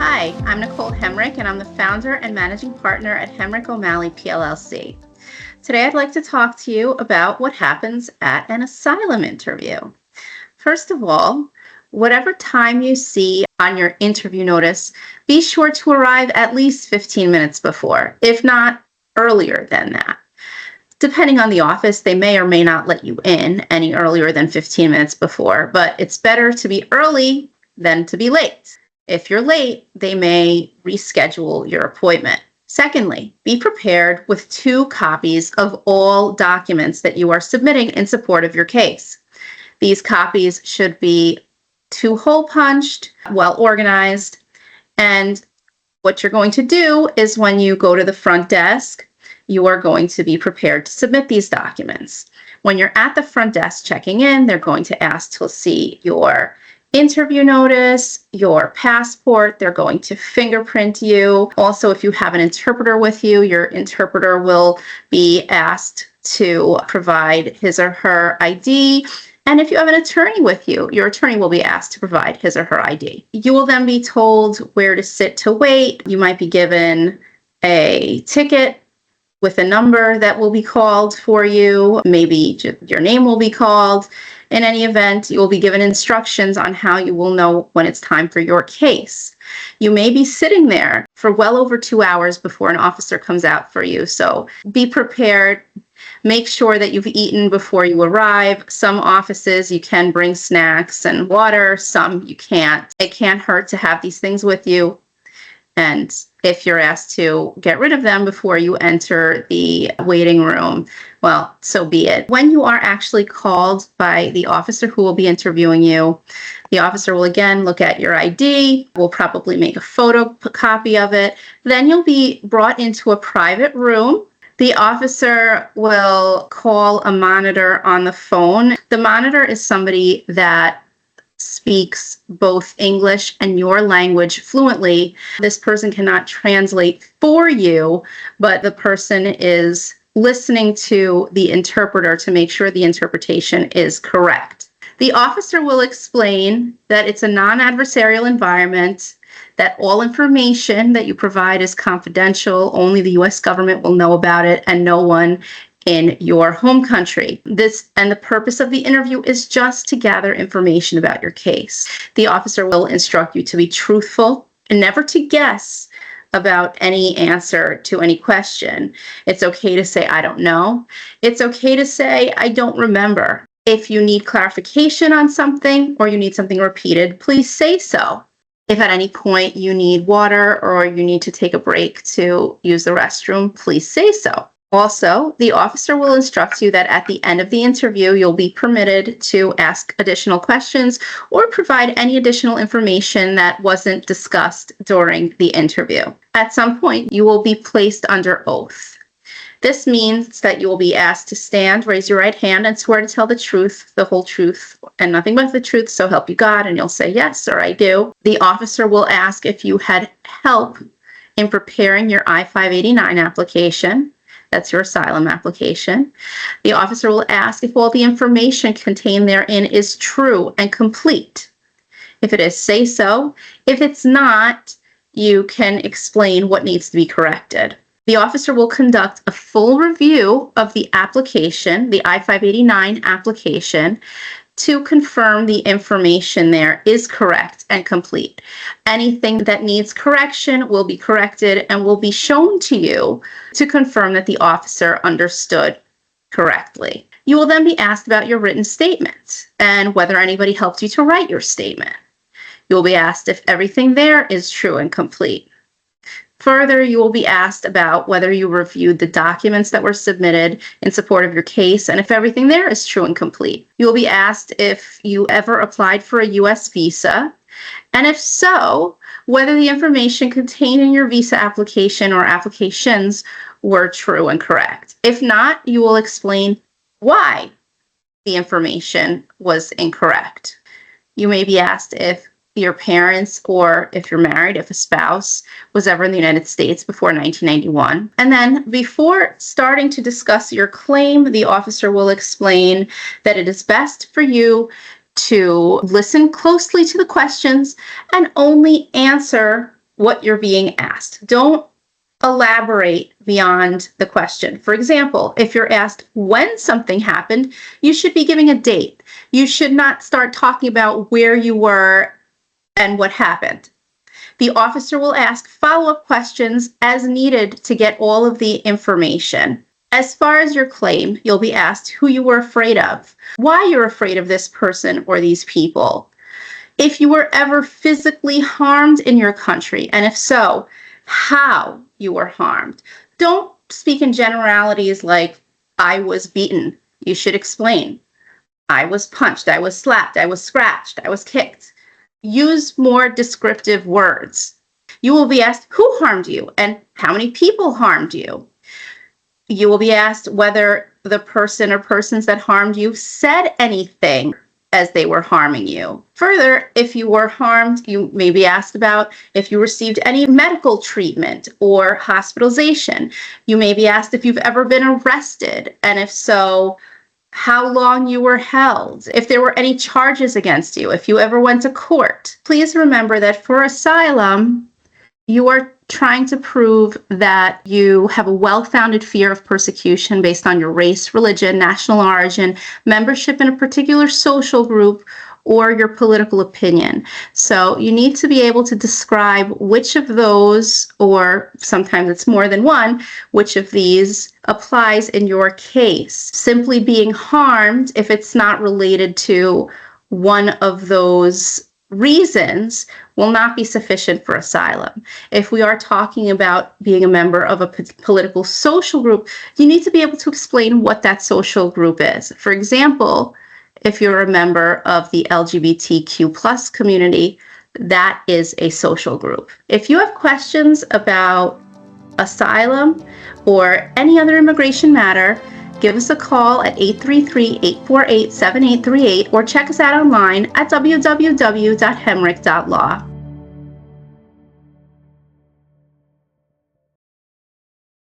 Hi, I'm Nicole Hemrick, and I'm the founder and managing partner at Hemrick O'Malley, PLLC. Today, I'd like to talk to you about what happens at an asylum interview. First of all, whatever time you see on your interview notice, be sure to arrive at least 15 minutes before, if not earlier than that. Depending on the office, they may or may not let you in any earlier than 15 minutes before, but it's better to be early than to be late. If you're late, they may reschedule your appointment. Secondly, be prepared with 2 copies of all documents that you are submitting in support of your case. These copies should be 2 hole punched, well organized, and what you're going to do is when you go to the front desk, you are going to be prepared to submit these documents. When you're at the front desk checking in, they're going to ask to see your interview notice, your passport. They're going to fingerprint you. Also, if you have an interpreter with you, your interpreter will be asked to provide his or her ID. And if you have an attorney with you, your attorney will be asked to provide his or her ID. You will then be told where to sit to wait. You might be given a ticket with a number that will be called for you. Maybe your name will be called. In any event, you will be given instructions on how you will know when it's time for your case. You may be sitting there for well over 2 hours before an officer comes out for you. So be prepared. Make sure that you've eaten before you arrive. Some offices you can bring snacks and water, some you can't. It can't hurt to have these things with you. And if you're asked to get rid of them before you enter the waiting room, well, so be it. When you are actually called by the officer who will be interviewing you, the officer will again look at your ID, will probably make a photocopy of it. Then you'll be brought into a private room. The officer will call a monitor on the phone. The monitor is somebody that speaks both English and your language fluently. This person cannot translate for you, but the person is listening to the interpreter to make sure the interpretation is correct. The officer will explain that it's a non-adversarial environment, that all information that you provide is confidential. Only the U.S. government will know about it and no one in your home country. The purpose of the interview is just to gather information about your case. The officer will instruct you to be truthful and never to guess about any answer to any question. It's okay to say, I don't know. It's okay to say, I don't remember. If you need clarification on something or you need something repeated, please say so. If at any point you need water or you need to take a break to use the restroom, please say so. Also, the officer will instruct you that at the end of the interview, you'll be permitted to ask additional questions or provide any additional information that wasn't discussed during the interview. At some point, you will be placed under oath. This means that you will be asked to stand, raise your right hand, and swear to tell the truth, the whole truth, and nothing but the truth, so help you God, and you'll say, yes, sir, I do. The officer will ask if you had help in preparing your I-589 application. That's your asylum application. The officer will ask if all the information contained therein is true and complete. If it is, say so. If it's not, you can explain what needs to be corrected. The officer will conduct a full review of the application, the I-589 application, to confirm the information there is correct and complete. Anything that needs correction will be corrected and will be shown to you to confirm that the officer understood correctly. You will then be asked about your written statement and whether anybody helped you to write your statement. You will be asked if everything there is true and complete. Further, you will be asked about whether you reviewed the documents that were submitted in support of your case and if everything there is true and complete. You will be asked if you ever applied for a U.S. visa, and if so, whether the information contained in your visa application or applications were true and correct. If not, you will explain why the information was incorrect. You may be asked if your parents, or if you're married, if a spouse was ever in the United States before 1991. And then before starting to discuss your claim, the officer will explain that it is best for you to listen closely to the questions and only answer what you're being asked. Don't elaborate beyond the question. For example, if you're asked when something happened, you should be giving a date. You should not start talking about where you were and what happened. The officer will ask follow-up questions as needed to get all of the information. As far as your claim, you'll be asked who you were afraid of, why you're afraid of this person or these people, if you were ever physically harmed in your country, and if so, how you were harmed. Don't speak in generalities like, I was beaten. You should explain. I was punched, I was slapped, I was scratched, I was kicked. Use more descriptive words. You will be asked who harmed you and how many people harmed you. You will be asked whether the person or persons that harmed you said anything as they were harming you. Further, if you were harmed, you may be asked about if you received any medical treatment or hospitalization. You may be asked if you've ever been arrested, and if so, how long you were held, if there were any charges against you, if you ever went to court. Please remember that for asylum, you are trying to prove that you have a well-founded fear of persecution based on your race, religion, national origin, membership in a particular social group, or your political opinion. So you need to be able to describe which of those, or sometimes it's more than one, which of these applies in your case. Simply being harmed, if it's not related to one of those reasons, will not be sufficient for asylum. If we are talking about being a member of a political social group, you need to be able to explain what that social group is. For example, if you're a member of the LGBTQ+ community, that is a social group. If you have questions about asylum or any other immigration matter, give us a call at 833-848-7838 or check us out online at www.hemrick.law.